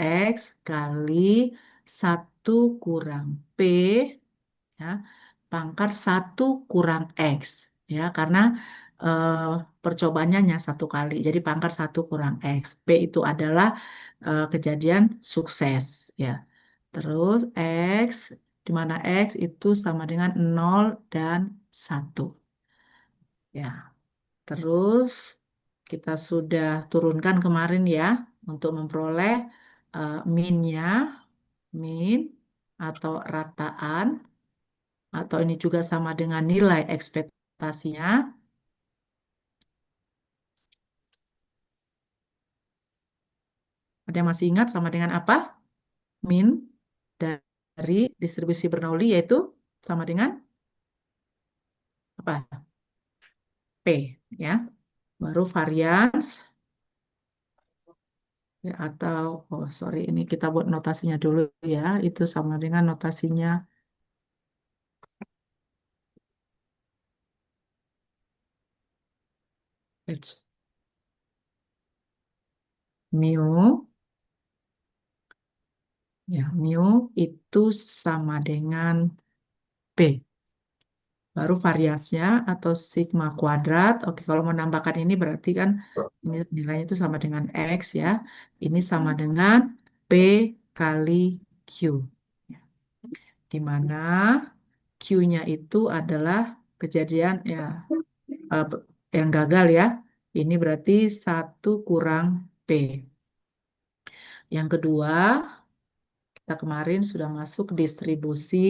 X kali 1 kurang P, ya, pangkat 1 kurang X. Ya, karena eh, percobaannya hanya 1 kali. Jadi pangkat 1 kurang X. P itu adalah kejadian sukses. Ya. Terus X, di mana X itu sama dengan 0 dan 1. Ya, terus kita sudah turunkan kemarin ya untuk memperoleh minnya, min atau rataan, atau ini juga sama dengan nilai ekspektasinya. Ada yang masih ingat sama dengan apa? Min dari distribusi Bernoulli yaitu sama dengan apa? P, ya. Baru varians, ya, atau oh sorry, ini kita buat notasinya dulu ya. Itu sama dengan notasinya H mu, ya, mu itu sama dengan P. Baru variansnya atau sigma kuadrat. Oke, kalau menambahkan ini berarti kan ini nilainya itu sama dengan X ya. Ini sama dengan P kali Q. Ya. Di mana Q-nya itu adalah kejadian ya eh, yang gagal ya. Ini berarti 1 kurang P. Yang kedua, kita kemarin sudah masuk distribusi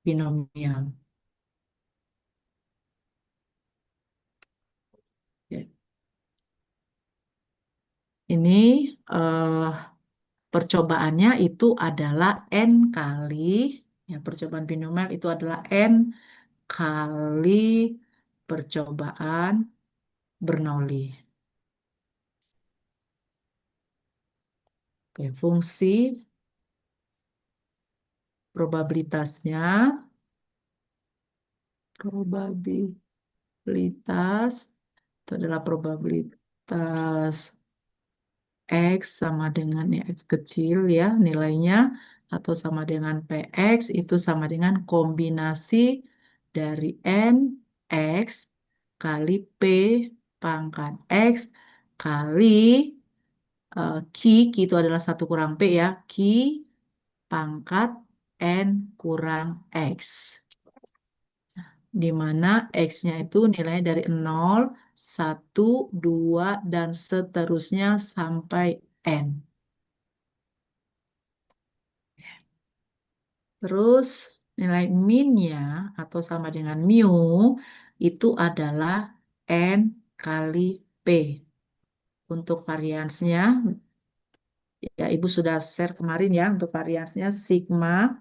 binomial. Ya. Ini eh, percobaannya itu adalah N kali, ya percobaan binomial itu adalah N kali percobaan Bernoulli. Oke, fungsi probabilitasnya, probabilitas itu adalah probabilitas X sama dengan ya, X kecil ya nilainya, atau sama dengan PX itu sama dengan kombinasi dari N X kali P pangkat X kali Q itu adalah 1 kurang P ya, Q pangkat N kurang X. Di mana X-nya itu nilainya dari 0, 1, 2, dan seterusnya sampai N. Terus nilai minnya atau sama dengan mu itu adalah N kali P. Untuk variansnya, ya Ibu sudah share kemarin ya, untuk variansnya sigma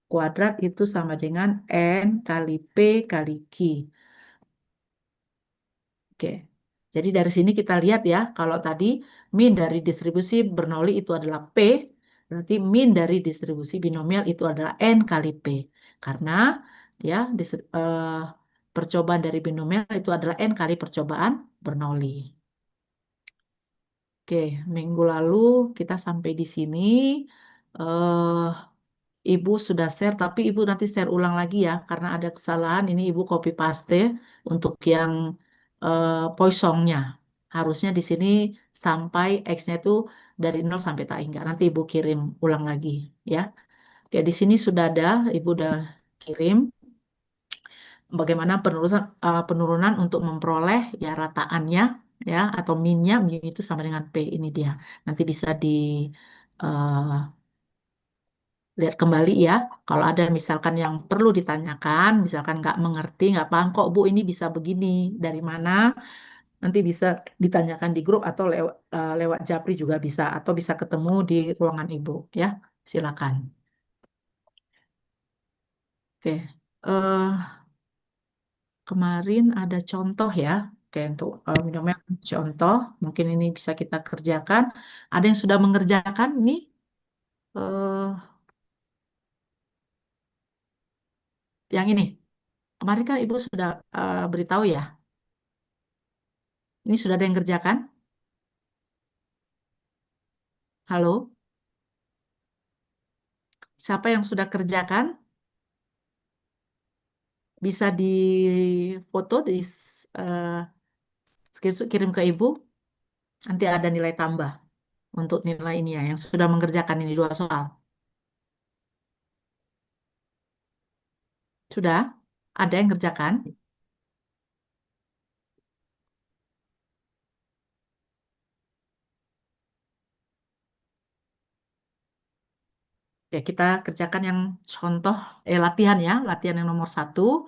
kuadrat itu sama dengan N kali P kali Q. Oke, jadi dari sini kita lihat ya, kalau tadi min dari distribusi Bernoulli itu adalah P, berarti min dari distribusi binomial itu adalah N kali P. Karena ya percobaan dari binomial itu adalah N kali percobaan Bernoulli. Oke, minggu lalu kita sampai di sini. eh Ibu sudah share, tapi Ibu nanti share ulang lagi ya, karena ada kesalahan. Ini Ibu copy paste untuk yang Poisson-nya. Harusnya di sini sampai X-nya itu dari 0 sampai tak hingga. Nanti Ibu kirim ulang lagi ya. Oke, di sini sudah ada, Ibu udah kirim bagaimana penurunan untuk memperoleh ya rataannya ya atau minnya, min itu sama dengan P ini dia. Nanti bisa di eh, lihat kembali ya. Kalau ada misalkan yang perlu ditanyakan, misalkan nggak mengerti, nggak paham kok Bu ini bisa begini, dari mana? Nanti bisa ditanyakan di grup atau lewat Japri juga bisa, atau bisa ketemu di ruangan Ibu ya. Silakan. Oke. Kemarin ada contoh ya. Oke, untuk minumnya contoh, mungkin ini bisa kita kerjakan. Ada yang sudah mengerjakan ini? eh yang ini. Kemarin kan Ibu sudah beritahu ya. Ini sudah ada yang kerjakan? Halo, siapa yang sudah kerjakan? Bisa difoto, screenshot, kirim ke ibu. Nanti ada nilai tambah untuk nilai ini ya, yang sudah mengerjakan ini 2 soal. Sudah? Ada yang kerjakan? Ya, kita kerjakan yang contoh, latihan ya, latihan yang nomor 1.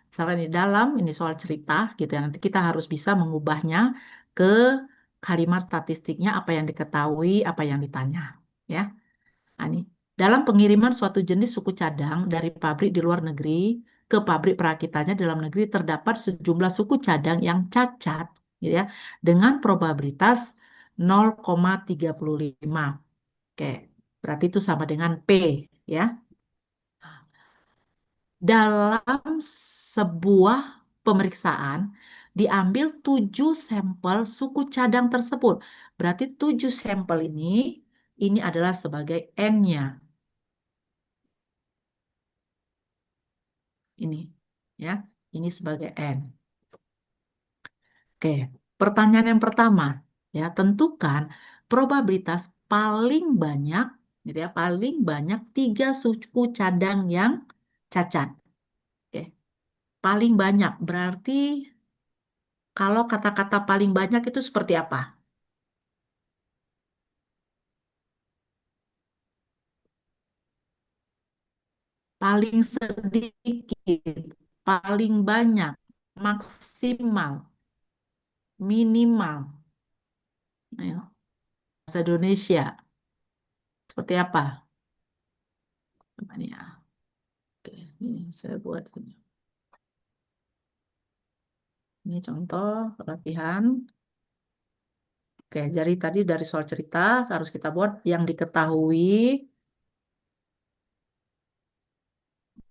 Misalnya di dalam, ini soal cerita gitu ya. Nanti kita harus bisa mengubahnya ke kalimat statistiknya, apa yang diketahui, apa yang ditanya. Ya, nah, ini. Dalam pengiriman suatu jenis suku cadang dari pabrik di luar negeri ke pabrik perakitannya dalam negeri terdapat sejumlah suku cadang yang cacat, gitu ya, dengan probabilitas 0,35. Oke, berarti itu sama dengan P, ya. Dalam sebuah pemeriksaan diambil 7 sampel suku cadang tersebut. Berarti 7 sampel ini adalah sebagai N-nya. Ini, ya, ini sebagai N. Oke, pertanyaan yang pertama, ya, tentukan probabilitas paling banyak, gitu ya, paling banyak 3 suku cadang yang cacat. Oke, paling banyak berarti kalau kata-kata paling banyak itu seperti apa? Paling sedikit, paling banyak, maksimal, minimal. Ayo, bahasa Indonesia seperti apa? Coba nih ya. Oke, ini saya buat ini. Ini contoh latihan. Oke, jadi tadi dari soal cerita harus kita buat yang diketahui,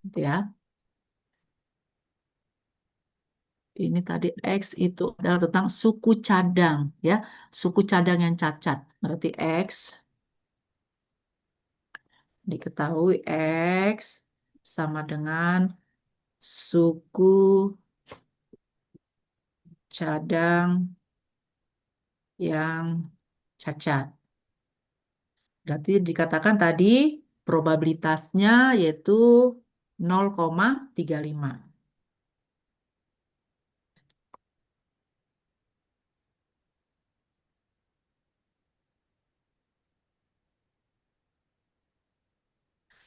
gitu ya. Ini tadi X itu adalah tentang suku cadang, ya. Suku cadang yang cacat. Berarti X diketahui X sama dengan suku cadang yang cacat. Berarti dikatakan tadi probabilitasnya yaitu 0,35.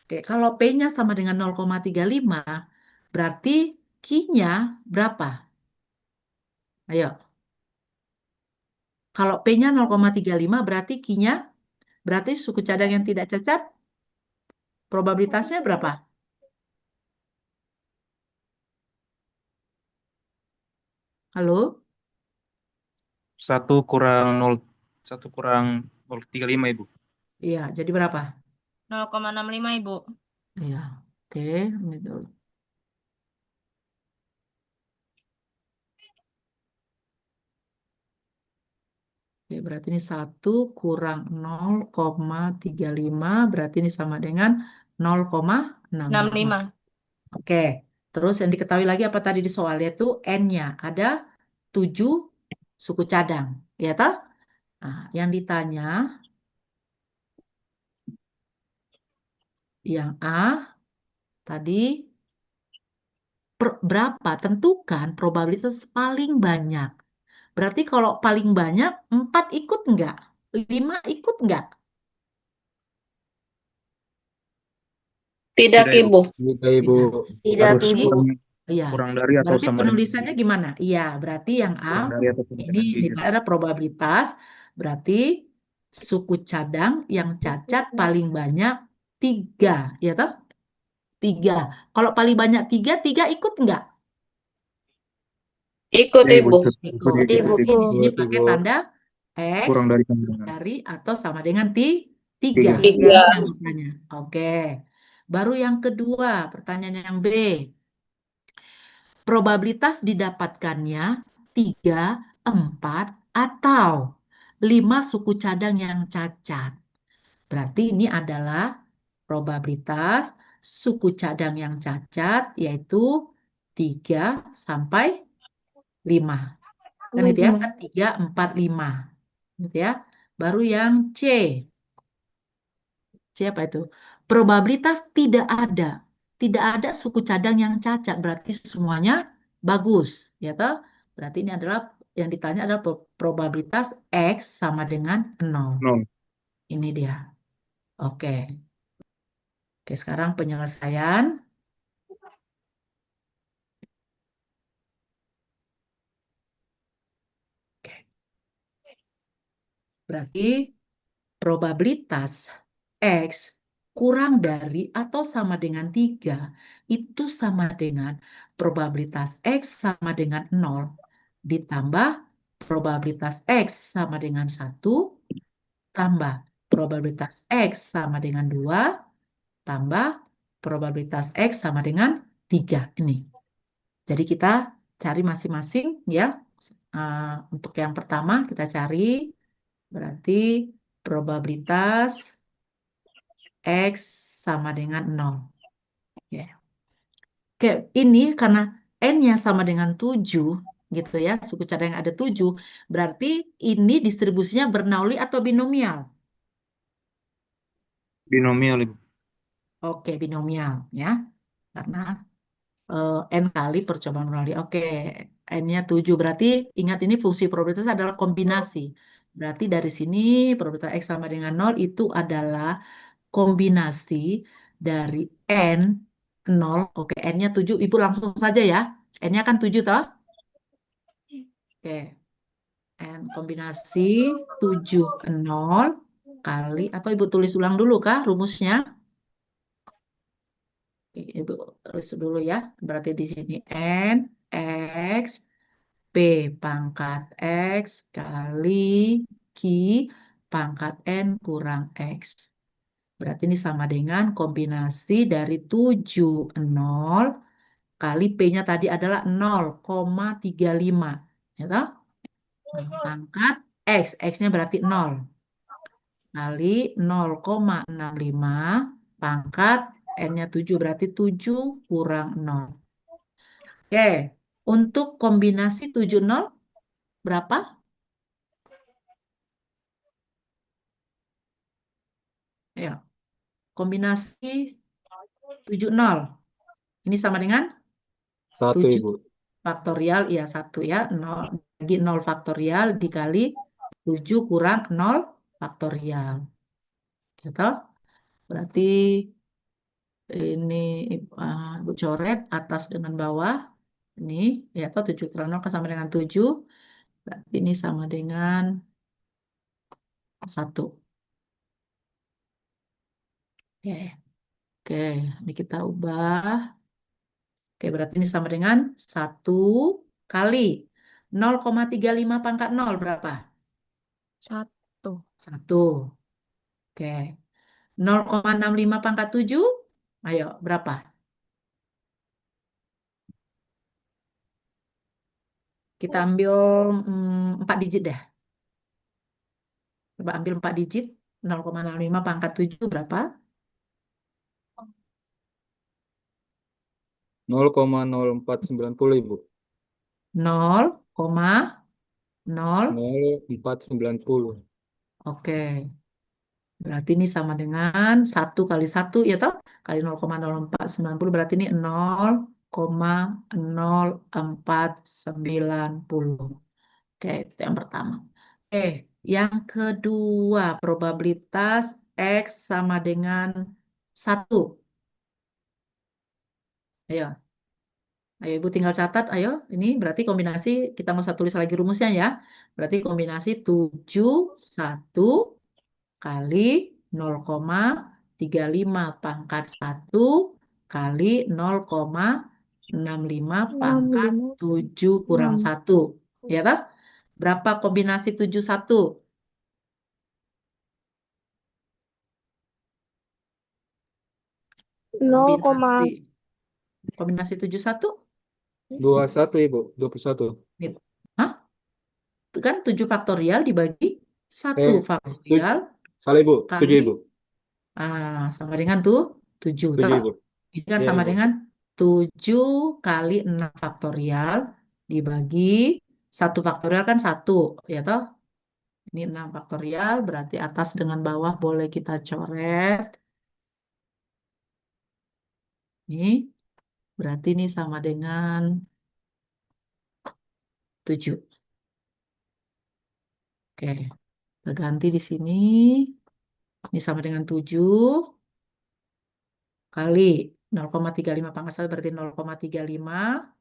Oke, kalau P-nya sama dengan 0,35, berarti Q-nya berapa? Ayo, kalau P-nya 0,35 berarti Q-nya, berarti suku cadang yang tidak cacat, probabilitasnya berapa? Halo? 1 kurang 0,1 kurang 0,35 Ibu. Iya, jadi berapa? 0,65 Ibu. Iya, oke. Ini dulu. Oke, berarti ini 1 kurang 0,35, berarti ini sama dengan 0,65. 65. Oke, terus yang diketahui lagi apa tadi di soalnya itu N-nya. Ada 7 suku cadang, ya toh? Nah, yang ditanya, yang A tadi berapa? Tentukan probabilitas paling banyak. Berarti kalau paling banyak, 4 ikut enggak? 5 ikut enggak? Tidak, Tidak Ibu. Ibu. Tidak, Ibu. Tidak. Tidak, Harus Berarti Ibu. iya, kurang dari atau berarti sama dengan penulisannya 3. gimana? Iya, berarti yang A Kurang dari atau sama ini dengan 3. nilai ada probabilitas, berarti suku cadang yang cacat paling banyak 3, ya toh? 3. Kalau paling banyak 3, 3 ikut enggak? Ikut, Ya Ibu, Ibu. Ikut. ikut, Ibu. Berarti di sini Ikut, pakai Ibu. tanda X kurang dari sama dengan dari atau sama dengan 3. 3. Tiga. Ini yang ditanya. Oke. Baru yang kedua, pertanyaan yang B. Probabilitas didapatkannya 3, 4, atau 5 suku cadang yang cacat. Berarti ini adalah probabilitas suku cadang yang cacat, yaitu 3 sampai 5. Kan gitu ya, kan 3, 4, 5. Gitu ya. Baru yang C. C apa itu? Probabilitas tidak ada. Tidak ada suku cadang yang cacat, berarti semuanya bagus. Ya toh? Berarti ini adalah yang ditanya adalah probabilitas X sama dengan 0. Nol. Ini dia. Oke. Oke, sekarang penyelesaian. Oke. Berarti probabilitas X kurang dari atau sama dengan 3 itu sama dengan probabilitas X sama dengan 0 ditambah probabilitas X sama dengan 1 tambah probabilitas X sama dengan 2 tambah probabilitas X sama dengan 3 ini. Jadi kita cari masing-masing ya. Untuk yang pertama kita cari berarti probabilitas X sama dengan 0. Ya. Oke, ini karena N-nya sama dengan 7, gitu ya, suku cadang yang ada 7, berarti ini distribusinya Bernoulli atau binomial? Binomial, Ibu. Oke, binomial ya. Karena N kali percobaan Bernoulli. Oke, N-nya 7, berarti ingat ini fungsi probabilitas adalah kombinasi. Berarti dari sini probabilitas X sama dengan 0 itu adalah kombinasi dari N 0, oke, N-nya 7, Ibu langsung saja ya. N-nya kan 7 toh? Oke, N kombinasi 7 0 kali, atau Ibu tulis ulang dulu kah rumusnya? Oke, Ibu tulis dulu ya. Berarti di sini N X P pangkat X kali Q pangkat N kurang X. Berarti ini sama dengan kombinasi dari 7 0 kali P-nya tadi adalah 0,35. Ya toh? Nah, pangkat X. X-nya berarti 0. Kali 0,65 pangkat N-nya 7. Berarti 7 kurang 0. Oke. Untuk kombinasi 7 0 berapa? Ya. Kombinasi 7 0. Ini sama dengan 1, 7 Ibu. faktorial. Ya, 1 ya. 0, bagi 0 faktorial dikali 7 kurang 0 faktorial. Gitu. Berarti ini Ibu coret atas dengan bawah. Ini ya atau 7 kurang 0 kan sama dengan 7. Berarti ini sama dengan 1. Oke. Oke, ini kita ubah. Oke, berarti ini sama dengan 1 kali 0,35 pangkat 0 berapa? 1. 1. Oke. 0,65 pangkat 7. Ayo, berapa? Kita ambil 4 digit deh. Coba ambil 4 digit. 0,65 pangkat 7 berapa? 0,0490, Ibu. 0,0. 0,490. Oke. Berarti ini sama dengan 1 kali 1, ya toh? Kali 0,0490, berarti ini 0,0490. Oke, itu yang pertama. Oke, yang kedua, probabilitas X sama dengan 1. Ayo, ayo Ibu tinggal catat, ayo. Ini berarti kombinasi, kita nggak usah tulis lagi rumusnya ya. Berarti kombinasi 7, 1 kali 0,35 pangkat 1 kali 0,65 pangkat 7 kurang 1. Ya toh? Berapa kombinasi 7 1? Kombinasi kombinasi 7 1? 21, Ibu. 21. Hah? Itu kan 7 faktorial dibagi 1 Eh, tu- faktorial salah, Ibu. 7, kali Ibu. Sama dengan tuh 7. Tujuh Toh, Ibu. ini kan Ya sama Ibu. dengan 7 kali 6 faktorial dibagi 1 faktorial kan 1. Ya toh, ini 6 faktorial berarti atas dengan bawah boleh kita coret. Ini berarti ini sama dengan 7. Oke, kita ganti di sini. Ini sama dengan 7 kali 0,35 pangkat 1 berarti 0,35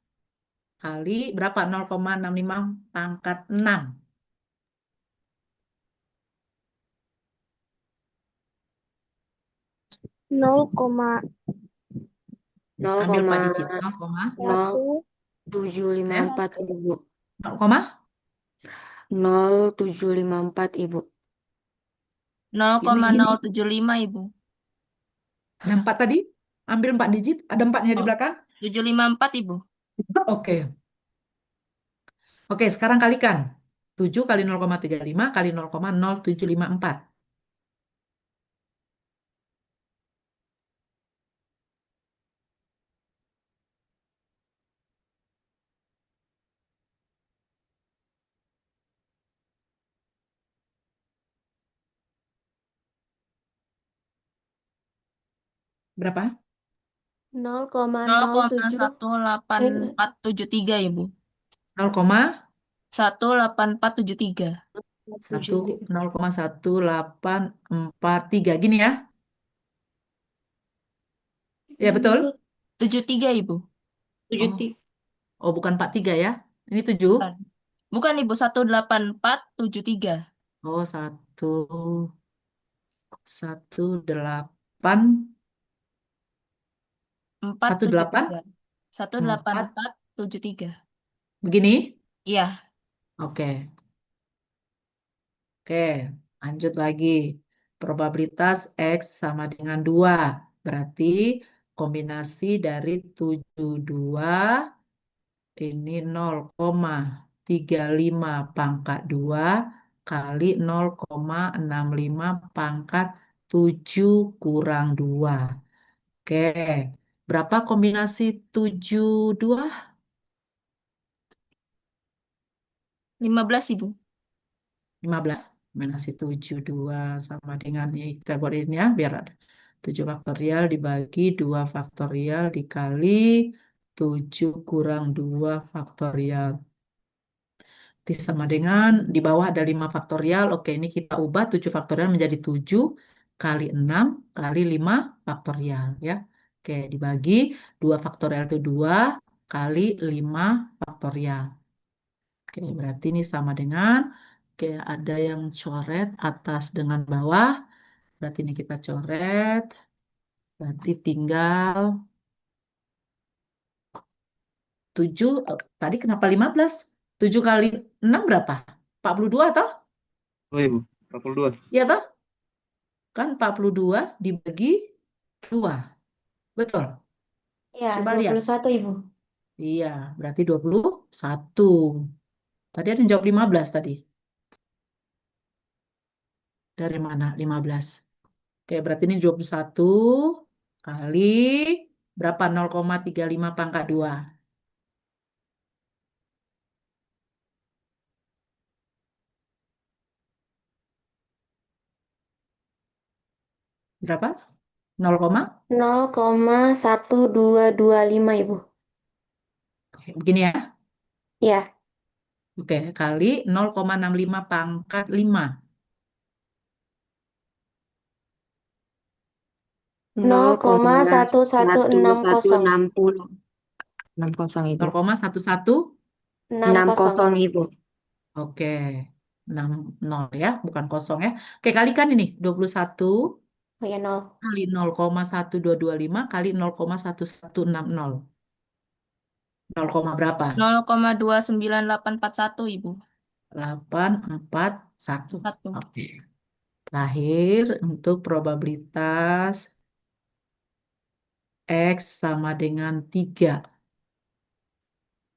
kali berapa? 0,65 pangkat 6. 0,1 Ambil 4 digit. 0,0754 Ibu. 0, 0754 Ibu. gini. 0,075 Ibu. Ada 4 tadi. Ambil 4 digit. Ada 4-nya di Oh, belakang. 754 Ibu. Oke. Oke, sekarang kalikan. 7 kali 0,35 kali 0,0754. Berapa? 0,07 0,18473 Ibu. 0,1 18473. 0,1843. Gini ya. Ya, betul? 73 Ibu. Oh, oh bukan 43 ya. Ini 7. Bukan. Bukan Ibu, 18473. Oh, 1, 1, 8, 1, 8, 473. 4. 18473. Begini? Iya. Oke. Oke, lanjut lagi. Probabilitas X sama dengan 2. Berarti kombinasi dari 72 ini 0,35 pangkat 2 kali 0,65 pangkat 7 kurang 2. Oke, berapa kombinasi 72? 15 Ibu. 15. Kombinasi 72 sama dengan ini. Kita buat ini ya, biar ada. 7 faktorial dibagi 2 faktorial dikali 7 kurang 2 faktorial. Nanti sama dengan di bawah ada 5 faktorial. Oke, ini kita ubah 7 faktorial menjadi 7 kali 6 kali 5 faktorial ya. Oke, dibagi 2 faktorial itu 2 kali 5 faktorial. Oke, berarti ini sama dengan, oke, ada yang coret atas dengan bawah. Berarti ini kita coret. Berarti tinggal 7. Tadi kenapa 15? 7 kali 6 berapa? 42 toh? Oh Ibu. 42. Iya toh? Kan 42 dibagi 2. Betul. Ya, Coba lihat. 21 Ibu. Iya, berarti 21. Tadi ada yang jawab 15 tadi. Dari mana 15? Oke, berarti ini 21 kali berapa? 0,35 pangkat 2. Berapa? 0, 0,1225 Ibu. begini ya. Ya, Oke, kali 0,65 pangkat 5. 0,1160. 60 Ibu. 0,11. 60 Ibu. Oke. 60 ya, bukan kosong ya. Oke, kalikan ini. 21 Oh ya, 0. kali 0,1225 kali 0,1160. 0, berapa? 0,29841 Ibu. 841. 1. Oke. Terakhir untuk probabilitas X sama dengan 3.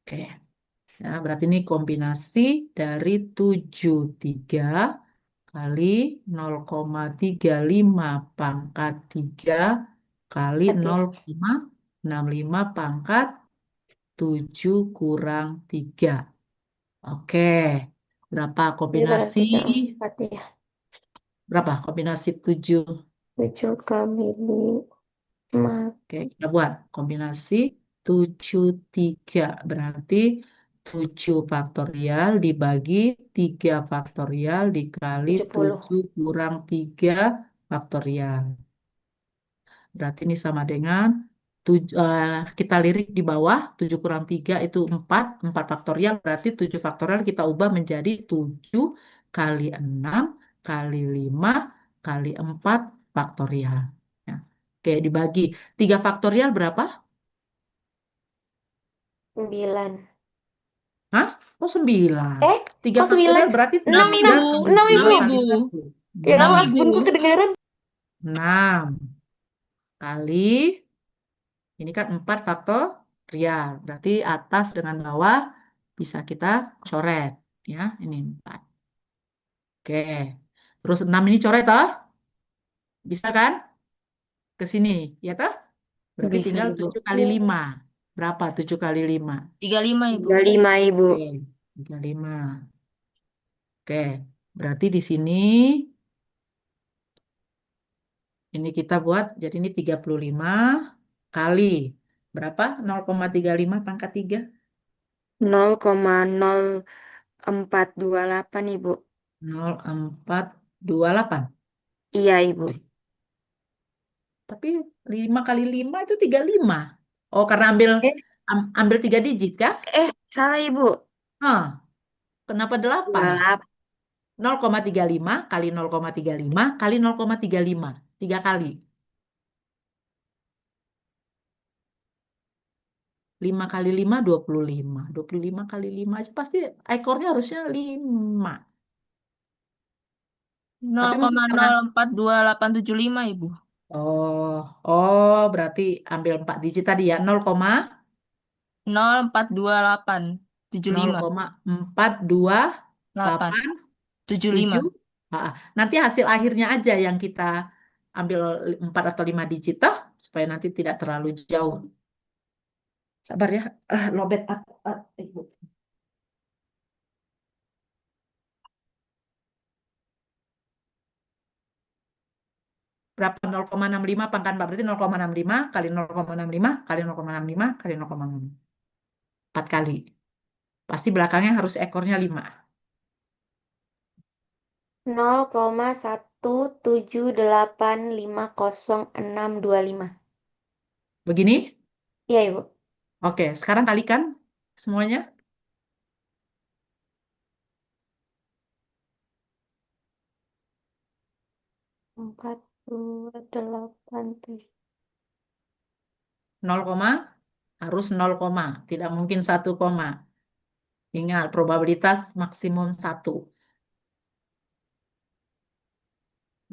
Oke. Nah, berarti ini kombinasi dari 73 kali 0,35 pangkat 3 kali Berarti 0,65 pangkat 7 kurang 3. Oke, berapa 7 kurang kombinasi? 3, 4 ya. Berapa kombinasi 7? 7 kali 5. Oke, kita buat kombinasi 7 3. Berarti 7 faktorial dibagi 3 faktorial dikali 70. 7 kurang 3 faktorial. Berarti ini sama dengan kita lirik di bawah 7 kurang 3 itu 4. 4 faktorial berarti 7 faktorial kita ubah menjadi 7 kali 6 kali 5 kali 4 faktorial. Ya. Oke, dibagi 3 faktorial berapa? 9. Hah? Oh 9. 3 Kok 9? faktorial berarti 6 3 Ibu. kali 6 6 Ibu. 2 kali Ibu. 1. Ya 6 Allah, Ibu. spoonku kedengaran. 6 kali, ini kan 4 faktorial. Berarti atas dengan bawah bisa kita coret. Ya, ini 4. Oke. Terus 6 ini coret toh? Bisa kan? Ke sini. Ya toh? Berarti Bisa, tinggal Ibu. 7 kali 5. Berapa 7 kali 5? 35 Ibu. 35 Ibu. Oke. 35. Oke. Berarti di sini ini kita buat, jadi ini 35 kali berapa? 0,35 pangkat 3. 0,0428 Ibu. 0,428. Iya Ibu. Tapi 5 kali 5 itu 35. Oh, karena ambil Eh, ambil 3 digit kah? salah Ibu. Hah, kenapa 8? 28. 0,35 kali 0,35 kali 0,35. 3 kali. 5 kali 5, 25. 25 kali 5 aja pasti ekornya harusnya 5. Tapi mungkin karena 0,042875 Ibu. berarti ambil 4 digit tadi ya. 0,042875. 8 0,428 75. 7. Nanti hasil akhirnya aja yang kita ambil 4 atau 5 digit toh, supaya nanti tidak terlalu jauh. Sabar ya, lobet aku. Ibu. Berapa 0,65 pangkat 4 berarti 0,65 kali 0,65 kali 0,65 kali 0,65. 4 kali. Pasti belakangnya harus ekornya 5. 0,1785065. Begini? Iya Ibu. Oke, sekarang kalikan semuanya. 428. 0, harus 0, tidak mungkin 1, ingat probabilitas maksimum 1.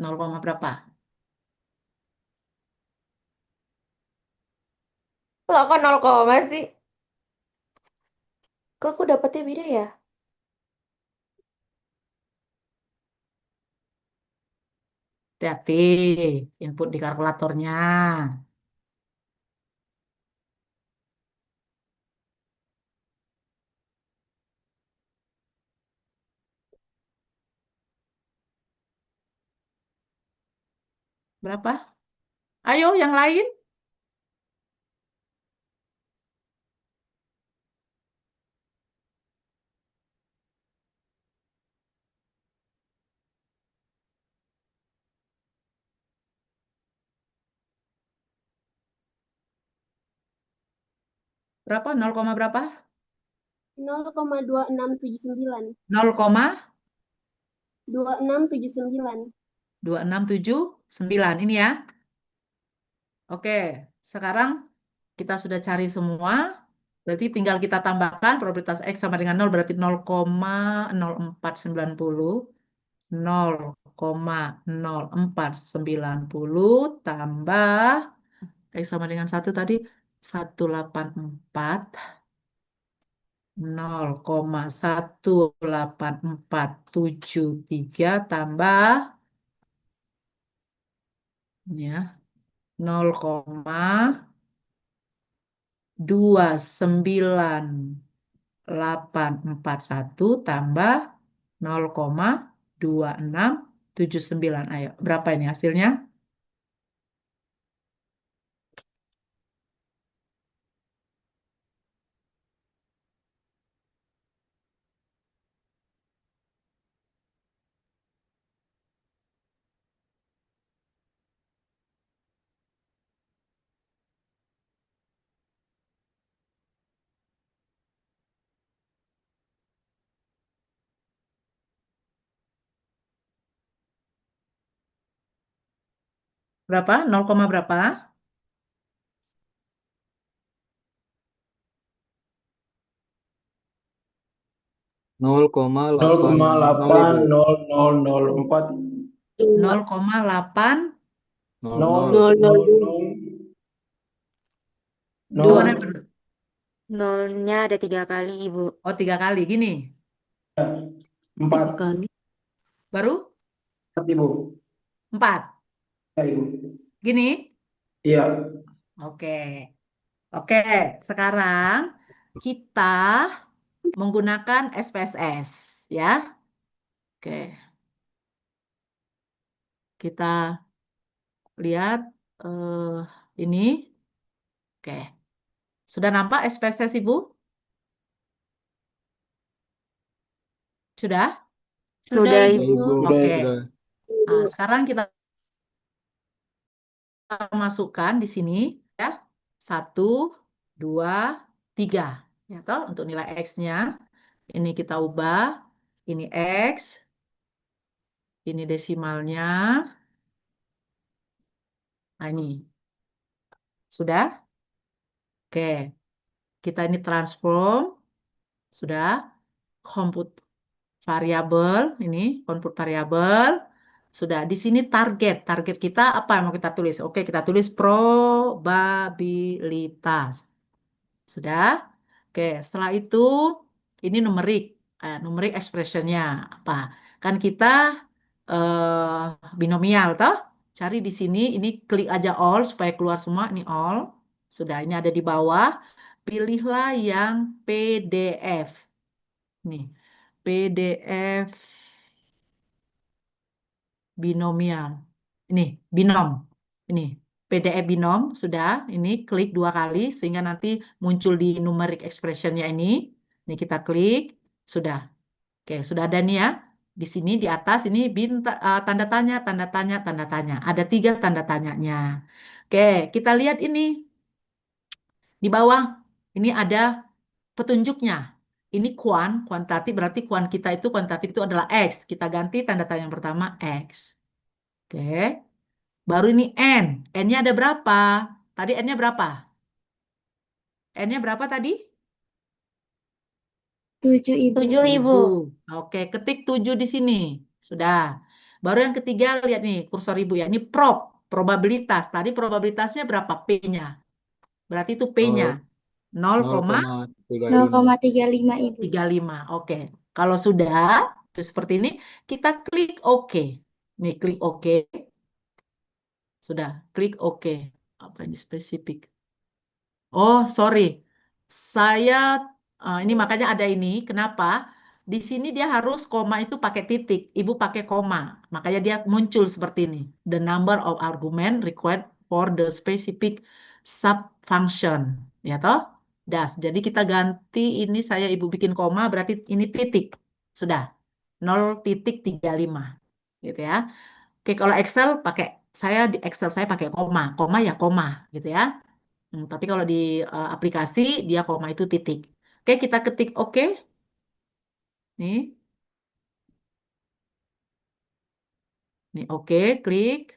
0, berapa? Lah kok 0 koma sih? Kok aku dapetnya beda ya? Hati-hati input di kalkulatornya. Berapa? Ayo yang lain. Berapa? 0, berapa? 0,2679. 0, 2679. 2679 ini ya. Oke, sekarang kita sudah cari semua. Berarti tinggal kita tambahkan probabilitas X sama dengan 0 berarti 0,0490. 0,0490 tambah X sama dengan 1 tadi 184 0,18473 tambah ini ya 0,2841 tambah 0,2679. Ayo, berapa ini hasilnya? Berapa? 0, berapa? 0,8004 Dua. 0,8 gimana? Dua. Nolnya ada 3 kali, Ibu. Oh, 3 kali gini. 4 Kali. Baru 4 Ibu. 4. Ya Ibu. Gini. Iya. Oke. Oke, sekarang kita menggunakan SPSS ya. Oke. Kita lihat ini. Oke. Sudah nampak SPSS Ibu? Sudah? Sudah, Sudah, Ibu. Ibu. Oke. Sudah. Nah, sekarang kita masukkan di sini ya. 1, 2, 3. Ya toh, untuk nilai X-nya. Ini kita ubah. Ini X. Ini desimalnya. Nah, ini. Sudah? Oke. Kita ini transform. Sudah. Compute variabel. Ini compute variabel. Sudah. Di sini target. Target kita apa yang mau kita tulis? Oke, kita tulis probabilitas. Sudah? Oke, setelah itu ini numerik. Numerik expressionnya apa? Kan kita binomial toh? Cari di sini, ini klik aja all supaya keluar semua. Ini all. Sudah, ini ada di bawah. Pilihlah yang PDF. Nih, PDF binomial. Ini, binom. Ini, PDF binom. Sudah, ini klik 2 kali sehingga nanti muncul di numeric expressionnya ini. Ini kita klik. Sudah. Oke, sudah ada nih ya. Di sini di atas ini tanda tanya, tanda tanya, tanda tanya. Ada 3 tanda tanyanya. Oke, kita lihat ini. Di bawah ini ada petunjuknya. Ini kuantitatif berarti kita itu kuantitatif itu adalah X. Kita ganti tanda tanya yang pertama X. Oke. Baru ini N. N-nya ada berapa? Tadi N-nya berapa? N-nya berapa tadi? 7, Ibu. 7, Ibu. 7. Oke, ketik 7 di sini. Sudah. Baru yang ketiga, lihat nih kursor Ibu ya. Ini probabilitas. Tadi probabilitasnya berapa P-nya? Berarti itu P-nya. 0,35. 0,35, Ibu. Oke. Kalau sudah, itu seperti ini, kita klik OK. Nih, klik OK. Sudah, klik OK. Apa ini spesifik? Oh, sorry. Saya ini makanya ada ini. Kenapa? Di sini dia harus koma itu pakai titik. Ibu pakai koma. Makanya dia muncul seperti ini. The number of argument required for the specific subfunction. Ya toh? Das. Jadi kita ganti ini saya ibu bikin koma berarti ini titik. Sudah. 0,35. Gitu ya. Oke, kalau Excel pakai di Excel saya pakai koma. Koma ya koma gitu ya. Tapi kalau di aplikasi dia koma itu titik. Oke, kita ketik oke. Nih, nih oke, klik.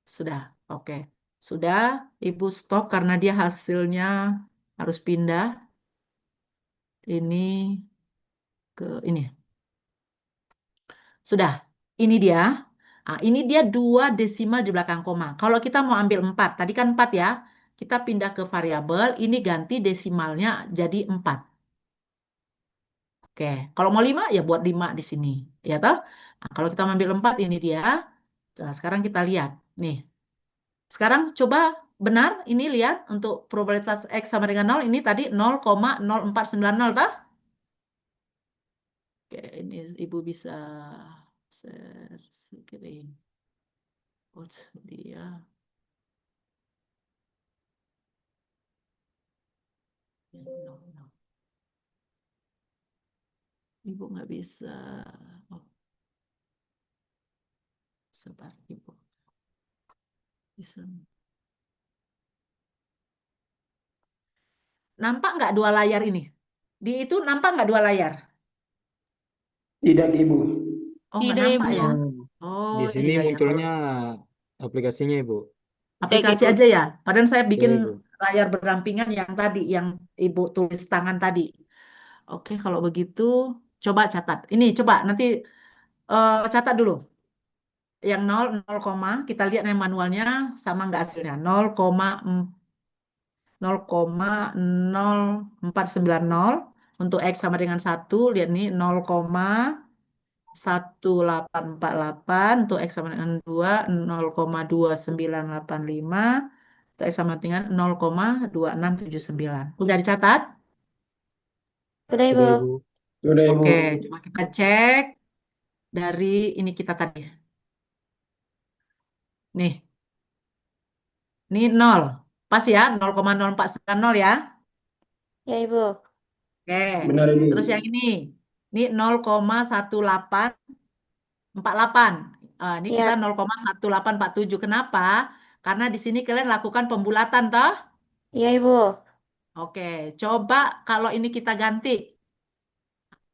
Sudah, oke. Sudah, Ibu stop karena dia hasilnya harus pindah. Ini ke ini. Sudah, ini dia. Ini dia 2 desimal di belakang koma. Kalau kita mau ambil 4, tadi kan 4 ya. Kita pindah ke variabel, ini ganti desimalnya jadi 4. Oke, kalau mau 5 ya buat 5 di sini. Ya toh? Nah, kalau kita ambil 4 ini dia. Nah, sekarang kita lihat. Nih, sekarang coba benar ini lihat untuk probabilitas X sama dengan 0 ini tadi 0,0490 toh? Oke, ini Ibu bisa share screen. Oh, dia. No, no. Ibu nggak bisa. Oh, sabar Ibu. Bisa. Nampak nggak dua layar ini? Di itu nampak nggak dua layar? Tidak, Ibu. Oh, nggak Tidak, nampak Ibu. ya? Oh, Oh, di sini iya ya. Kalau munculnya aplikasinya, Ibu. Cek, aplikasi Ibu. aja ya. Padahal saya Ya, bikin Ibu. layar berdampingan yang tadi, yang Ibu tulis tangan tadi. Oke, kalau begitu coba catat. Ini coba nanti catat dulu. Yang 0, kita lihat yang manualnya sama nggak hasilnya. 0,0490 untuk X sama dengan 1. Lihat nih 0,1848 untuk X sama dengan 2, 0,2985 untuk X sama dengan 0,2679. Udah dicatat? Sudah, Ibu. Sudah, Ibu. Sudah, Ibu. Oke, coba kita cek dari ini kita tadi. Nih 0. Pas ya, 0,0490 ya. Ya, Ibu. Oke, Benar, Ibu. terus yang ini 0,1848. Ini kita Ya, 0,1847. Kenapa? Karena di sini kalian lakukan pembulatan toh. ya, Ibu. Oke, coba kalau ini kita ganti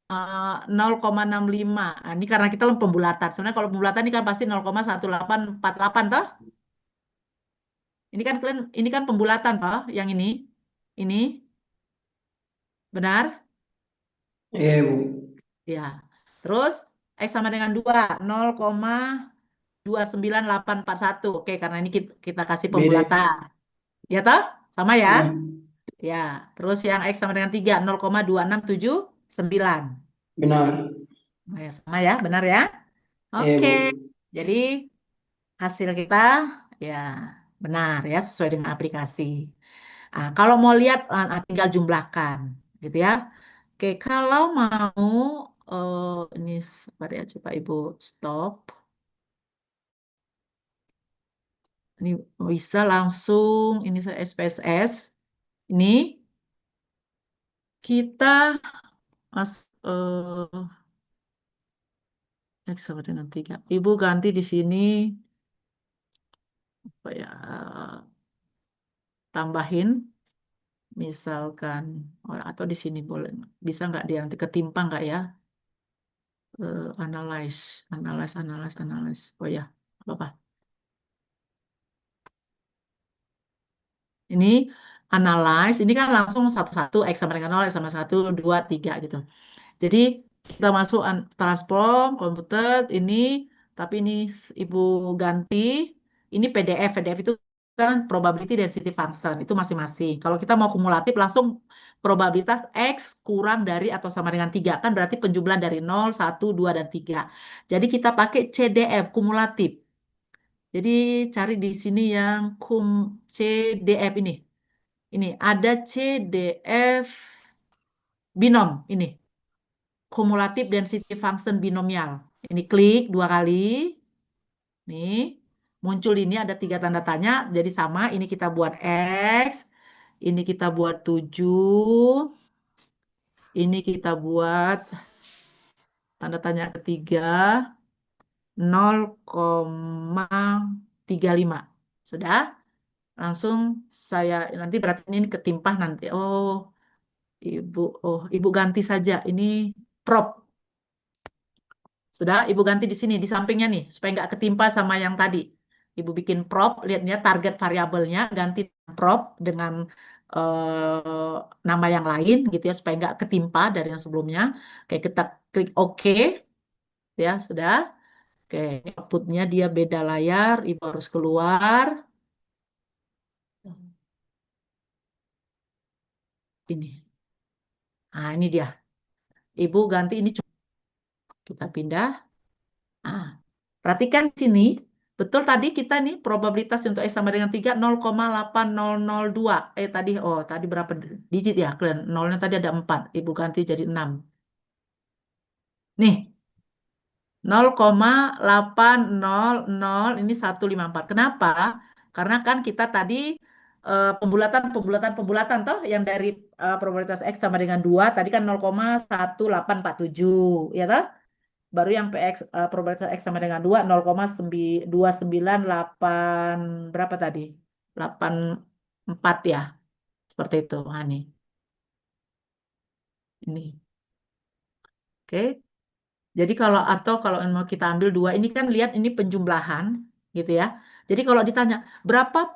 0,65. Nah, ini karena kita pembulatan. Sebenarnya kalau pembulatan ini kan pasti 0,1848 toh. Ini kan pembulatan toh, yang ini. Ini benar? Iya, Ibu. Ya. Terus X sama dengan 2, 0,29841. Oke, karena ini kita kasih Beda. pembulatan. Ya toh? Sama ya? Ya, Ya. Terus yang X sama dengan 3, 0,2679. benar. Nah, ya, sama ya, benar ya? Iya, Oke. Ibu. Jadi hasil kita ya benar ya, sesuai dengan aplikasi. Nah, kalau mau lihat tinggal jumlahkan gitu ya. Oke, kalau mau ini sebentar ya, coba Ibu stop. Ini bisa langsung ini saya SPSS. Ini kita mas X sama dengan 3. Ibu ganti di sini apa ya, tambahin misalkan atau di sini boleh, bisa nggak dia nanti ketimpa nggak ya? Analyze. Oh ya, apa-apa. Ini analyze, ini kan langsung satu-satu, X sama dengan 0, X sama 1, 2, 3 gitu. Jadi kita masuk transform, komputer, ini, tapi ini Ibu ganti, ini PDF itu kan probability density function, itu masing-masing. Kalau kita mau kumulatif, langsung probabilitas X kurang dari atau sama dengan 3, kan berarti penjumlahan dari 0, 1, 2, dan 3. Jadi kita pakai CDF, kumulatif. Jadi cari di sini yang CDF ini. Ini ada CDF binom ini. Cumulative density function binomial. Ini klik 2 kali. Nih, muncul ini ada 3 tanda tanya. Jadi sama, ini kita buat X. Ini kita buat 7. Ini kita buat tanda tanya ketiga. 0,35. Sudah? Langsung saya nanti berarti ini ketimpah nanti. Ibu ganti saja ini prop. Sudah, Ibu ganti di sini di sampingnya nih supaya nggak ketimpa sama yang tadi. Ibu bikin prop, lihatnya target variabelnya ganti prop dengan nama yang lain gitu ya supaya nggak ketimpa dari yang sebelumnya. Oke, kita klik OK ya sudah. Oke, ini outputnya dia beda layar. Ibu harus keluar. Ini. Nah, ini dia. Ibu ganti ini. Kita pindah. Ah, perhatikan sini. Betul tadi kita nih probabilitas untuk X sama dengan 3 0,8002. Tadi berapa digit ya? Kalian nolnya tadi ada 4. Ibu ganti jadi 6. Nih, 0,800 ini 154. Kenapa? Karena kan kita tadi pembulatan toh yang dari probabilitas X sama dengan 2 tadi kan 0,1847 ya toh? Baru yang PX probabilitas X sama dengan 2 0,298 berapa tadi? 84 ya. Seperti itu. Nah, nih. Ini. Oke. Jadi kalau mau kita ambil 2 ini kan lihat ini penjumlahan gitu ya. Jadi kalau ditanya berapa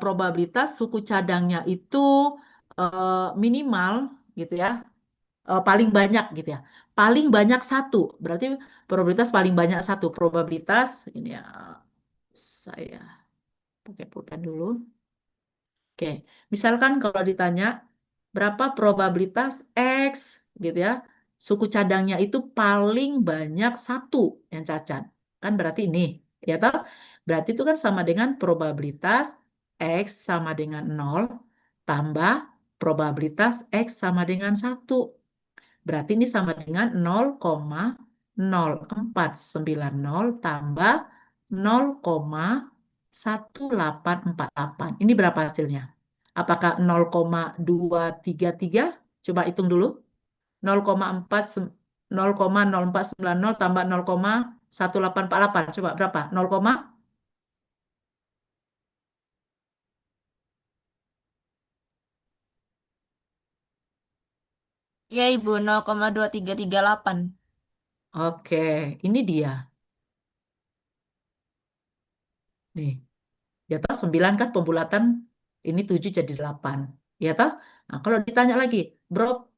probabilitas suku cadangnya itu minimal gitu ya. Paling banyak gitu ya. Paling banyak satu. Berarti probabilitas paling banyak satu. Probabilitas ini ya saya pakai pulpen dulu. Oke, misalkan kalau ditanya berapa probabilitas X gitu ya, suku cadangnya itu paling banyak satu yang cacat. Kan berarti ini, ya toh? Berarti itu kan sama dengan probabilitas X sama dengan 0 tambah probabilitas X sama dengan satu. Berarti ini sama dengan 0,0490 tambah 0,1848. Ini berapa hasilnya? Apakah 0,233? Coba hitung dulu. 0,0490 tambah 0,1848. Coba berapa? 0, Ya, Ibu, 0,2338. oke, ini dia. Nih. Ya toh 9 kan pembulatan ini 7 jadi 8. Ya toh? Nah, kalau ditanya lagi,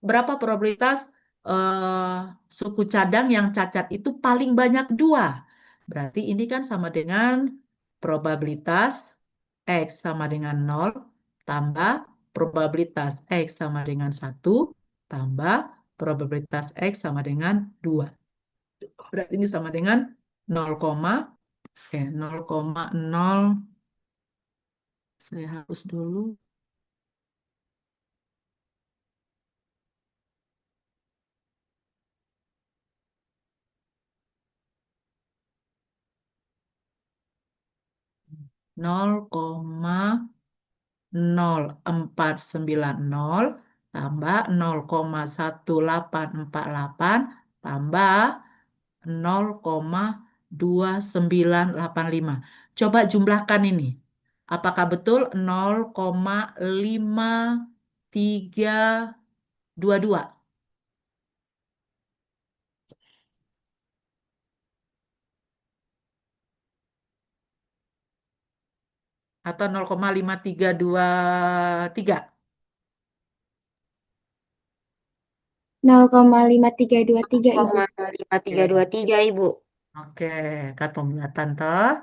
berapa probabilitas suku cadang yang cacat itu paling banyak 2? Berarti ini kan sama dengan probabilitas X sama dengan 0 tambah probabilitas X sama dengan 1 tambah probabilitas X sama dengan 2. Berarti ini sama dengan 0, 0,0. Saya hapus dulu. Nol koma 0490 tambah 0,1848 tambah 0,2985. Coba jumlahkan ini. Apakah betul 0,5322 atau 0,5323? 0,5323 Ibu. 0,5323 Ibu. Oke, kan pembulatan toh.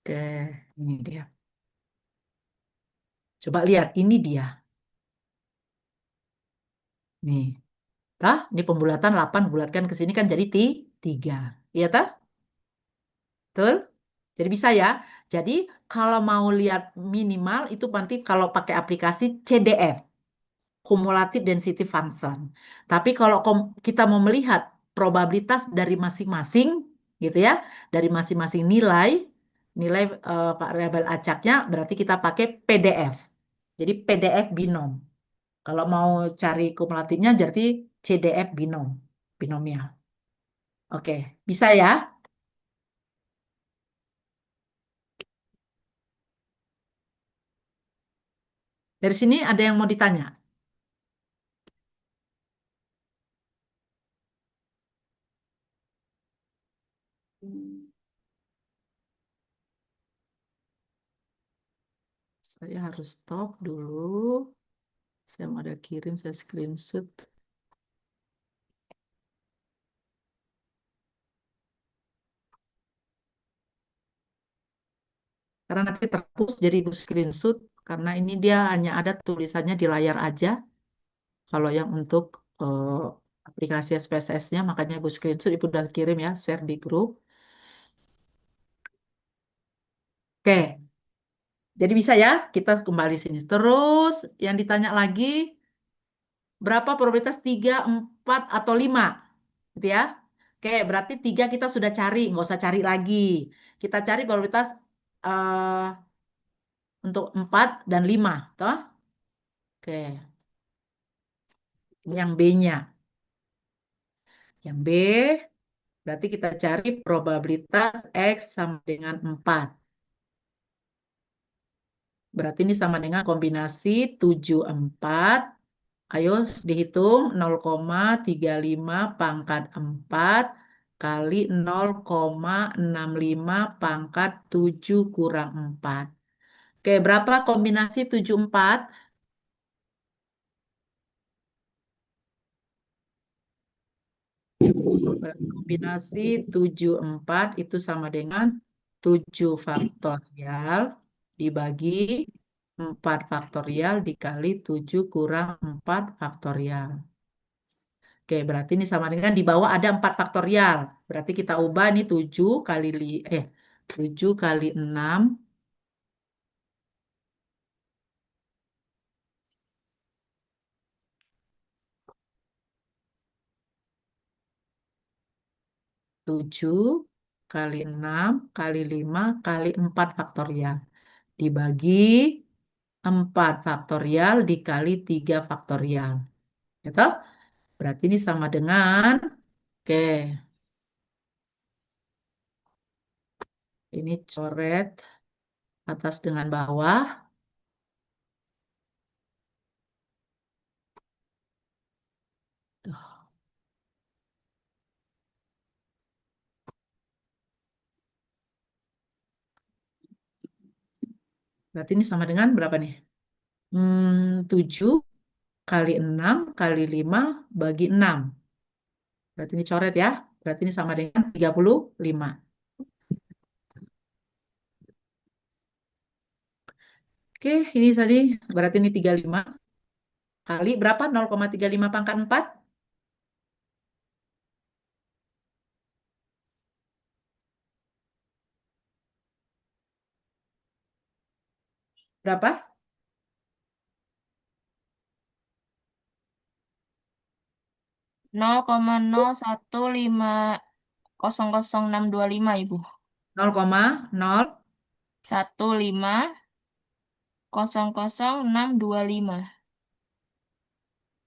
Oke, ini dia. Coba lihat, ini dia. Nih, tah, ini pembulatan 8 bulatkan ke sini kan jadi 3. Iya tah? Betul? Jadi bisa ya. Jadi kalau mau lihat minimal itu nanti kalau pakai aplikasi CDF, Cumulative Density Function. Tapi kalau kita mau melihat probabilitas dari masing-masing gitu ya, dari masing-masing nilai variabel acaknya berarti kita pakai PDF. Jadi PDF binom. Kalau mau cari kumulatifnya berarti CDF binomial. Oke, bisa ya? Dari sini ada yang mau ditanya? Saya harus stop dulu. Saya mau ada kirim, saya screenshot. Karena nanti terhapus jadi ibu screenshot. Karena ini dia hanya ada tulisannya di layar aja. Kalau yang untuk aplikasi SPSS-nya, makanya Ibu screenshot, Ibu udah kirim ya, share di grup. Oke, jadi bisa ya, kita kembali sini. Terus yang ditanya lagi, berapa probabilitas 3, 4, atau 5? Gitu ya. Oke, berarti 3 kita sudah cari, nggak usah cari lagi. Kita cari probabilitas eh, untuk 4 dan 5. Toh? Oke, ini yang B-nya. Yang B, berarti kita cari probabilitas X sama dengan 4. Berarti ini sama dengan kombinasi 7, 4. Ayo dihitung 0,35 pangkat 4 kali 0,65 pangkat 7 kurang 4. Oke, berapa kombinasi 7, 4? Kombinasi 7, 4 itu sama dengan 7 faktorial dibagi 4 faktorial dikali 7 kurang 4 faktorial. Oke, berarti ini sama dengan di bawah ada 4 faktorial. Berarti kita ubah ini 7 kali 6. 7 kali 6 kali 5 kali 4 faktorial. Dibagi 4 faktorial dikali 3 faktorial. Gitu? Berarti ini sama dengan, oke, ini coret atas dengan bawah. Duh, berarti ini sama dengan berapa nih? 7 kali 6 kali 5 bagi 6. Berarti ini coret ya. Berarti ini sama dengan 35. Oke, ini tadi berarti ini 35 kali berapa? 0,35 pangkat 4. Berapa? 0,015000625 Ibu. 0,0. 1500625.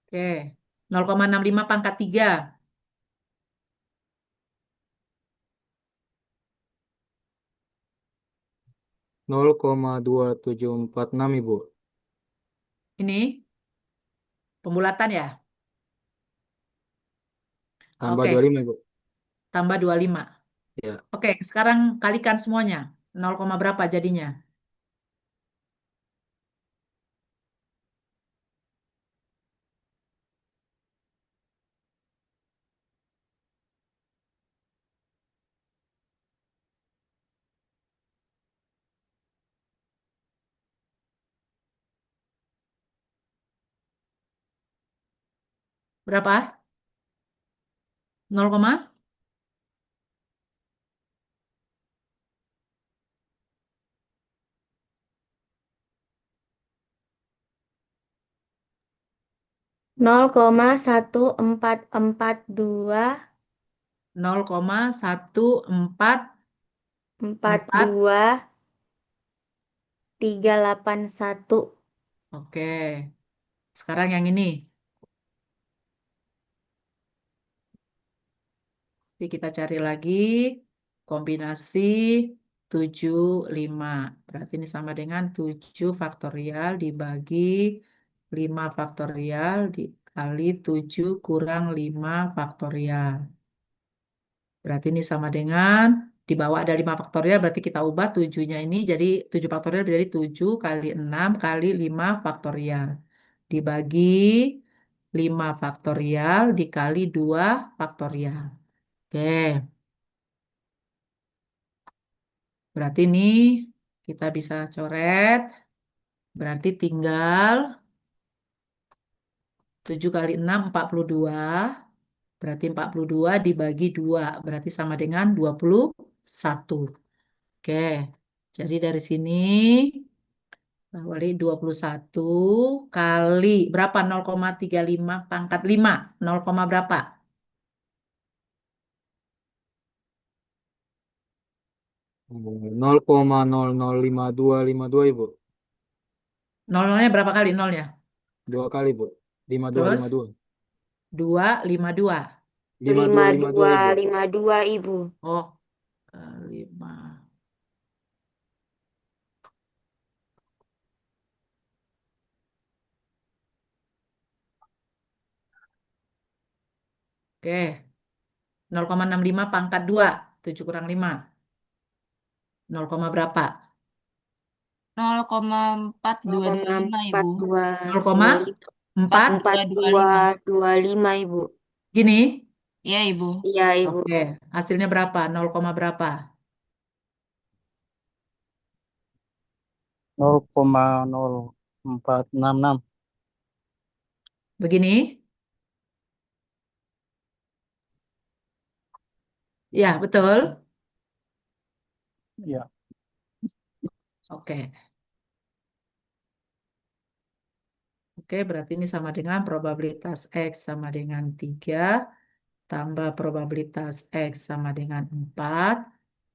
Oke. 0,65 pangkat 3. 0,2746 Ibu. Ini pembulatan ya. Tambah Oke, 25 Ibu. tambah 25. Ya. Oke, sekarang kalikan semuanya. 0, berapa jadinya? Berapa? 0, 0,1442 0,1442. 381. Oke. Sekarang yang ini. Jadi kita cari lagi kombinasi 7, 5. Berarti ini sama dengan 7 faktorial dibagi 5 faktorial dikali 7 kurang 5 faktorial. Berarti ini sama dengan di bawah ada 5 faktorial, berarti kita ubah 7-nya ini jadi 7 faktorial jadi 7 kali 6 kali 5 faktorial. Dibagi 5 faktorial dikali 2 faktorial. Oke, berarti ini kita bisa coret. Berarti tinggal 7 kali 6, 42. Berarti 42 dibagi 2. Berarti sama dengan 21. Oke. Jadi dari sini kali 21 kali berapa? 0,35 pangkat 5. 0, berapa? 0,005252 Ibu. Nolnya berapa kali nolnya? 2 kali Bu. Terus 5252. 252. 5252 Ibu. 5252 Ibu. Oh, kali 5. Oke. 0,65 pangkat 2. 7 kurang 5. 0, berapa? 0,4225 Ibu. 0,4225 4225. Ibu. Gini? Iya Ibu. Iya Ibu. Oke. Hasilnya berapa? 0, berapa? 0,0466. Begini? Ya, betul. Ya. Oke. Oke, berarti ini sama dengan probabilitas X sama dengan 3, tambah probabilitas X sama dengan 4,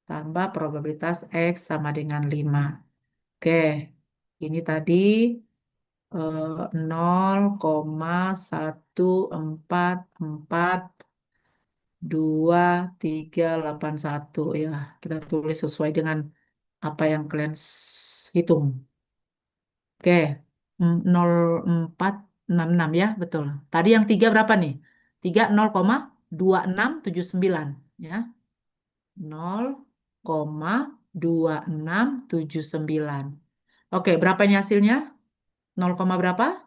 tambah probabilitas X sama dengan 5. Oke, ini tadi 0,1441 ya. Kita tulis sesuai dengan apa yang kalian hitung. Oke, 0,466 ya, betul. Tadi yang 3 berapa nih? 3 0,2679 ya. 0,2679. Oke, berapa ini hasilnya? 0, berapa?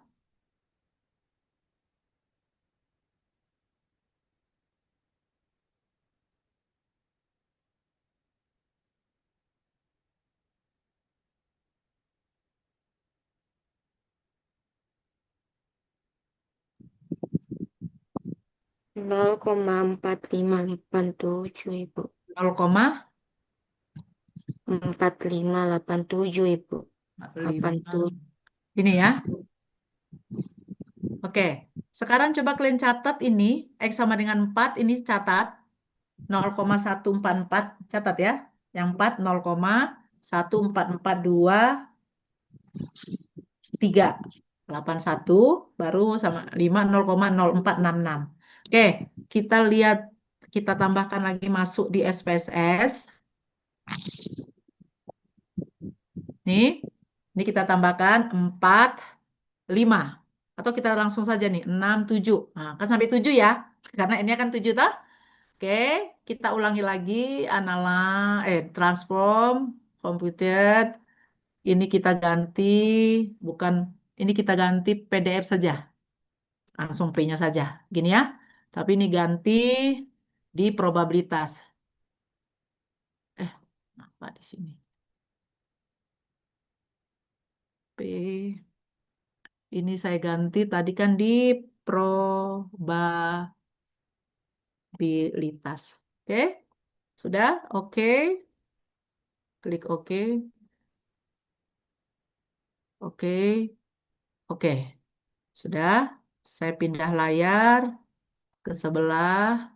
Nol koma 4587 Ibu. 4587 Ibu. 87. 0,45. Ini ya. Oke, sekarang coba kalian catat ini. X sama dengan 4, ini catat. 0,144, catat ya. Yang 4, 0,1442 3, 81, baru sama 5, 0,0466. Oke, kita lihat, kita tambahkan lagi masuk di SPSS. Nih, ini kita tambahkan 4, 5. Atau kita langsung saja nih, 6, 7. Nah, kan sampai 7 ya, karena ini akan 7 toh. Oke, kita ulangi lagi, transform, computed. Ini kita ganti, bukan, ini kita ganti PDF saja. Langsung P-nya saja. Gini ya. Tapi ini ganti di probabilitas. Apa di sini? P. Ini saya ganti tadi kan di probabilitas. Oke? Sudah? Oke. Klik oke. Oke. Oke. Sudah. Saya pindah layar ke sebelah.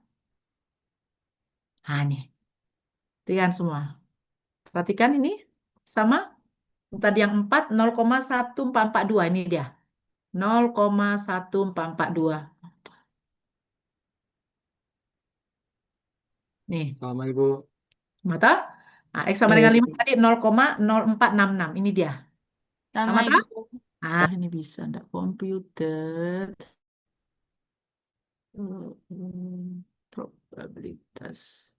Nah, nih. Perhatikan semua. Perhatikan ini sama. Tadi yang 4, 0,1442. Ini dia. 0,1442. Nih, Sama Ibu. mata. Nah, X sama dengan 5 tadi 0,0466. Ini dia. Sama Sama tak? Ibu. Ah, ini bisa enggak komputer. Probabilitas.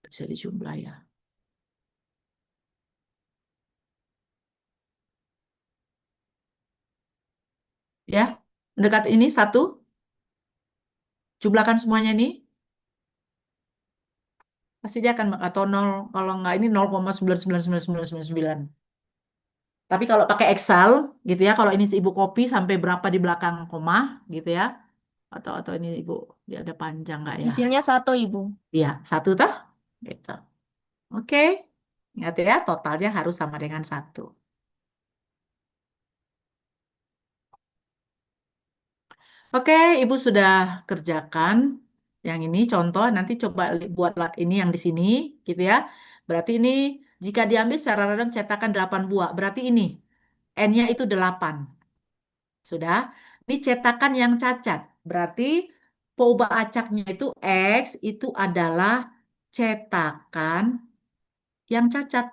Bisa dijumlah ya. Ya, mendekat ini 1. Jumlahkan semuanya ini. Pasti dia akan atau 0, kalau enggak ini 0,999999. Tapi kalau pakai Excel gitu ya, kalau ini Ibu copy sampai berapa di belakang koma gitu ya. Atau ini Ibu dia ada panjang nggak ya? Hasilnya 1, Ibu. Iya, 1 toh? Gitu. Oke. Ingat ya, totalnya harus sama dengan 1. Oke, Ibu sudah kerjakan yang ini contoh, nanti coba buat ini yang di sini gitu ya. Berarti ini jika diambil secara random cetakan 8 buah, berarti ini N-nya itu 8. Sudah. Ini cetakan yang cacat. Berarti peubah acaknya itu X itu adalah cetakan yang cacat.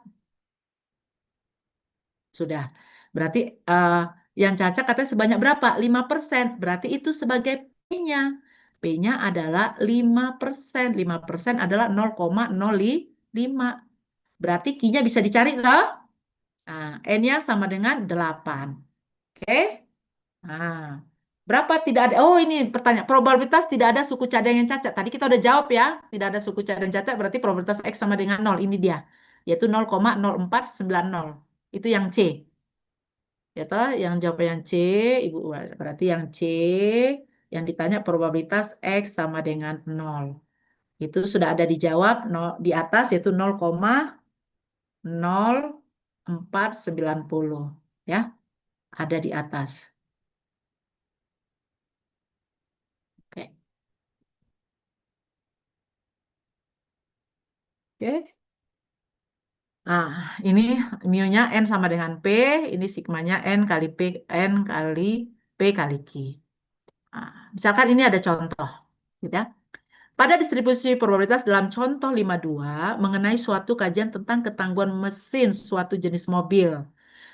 Sudah. Berarti yang cacat katanya sebanyak berapa? 5%. Berarti itu sebagai P-nya. P-nya adalah 5%. 5% adalah 0,05. Berarti Q-nya bisa dicari toh? Nah, N-nya sama dengan 8. Oke? Nah, berapa tidak ada? Oh, ini pertanyaan. Probabilitas tidak ada suku cadang yang cacat. Tadi kita udah jawab ya. Tidak ada suku cadang cacat berarti probabilitas X sama dengan 0. Ini dia. Yaitu 0,0490. Itu yang C. Ya toh, yang jawab yang C, Ibu. Berarti yang C yang ditanya probabilitas X sama dengan 0. Itu sudah ada dijawab di atas yaitu 0,0490. Ya, ada di atas. Oke. Oke. Nah, ini mu-nya N sama dengan P, ini sigmanya N kali P, N kali P kali Q. Nah, misalkan ini ada contoh, gitu ya. Pada distribusi probabilitas dalam contoh 52 mengenai suatu kajian tentang ketangguhan mesin suatu jenis mobil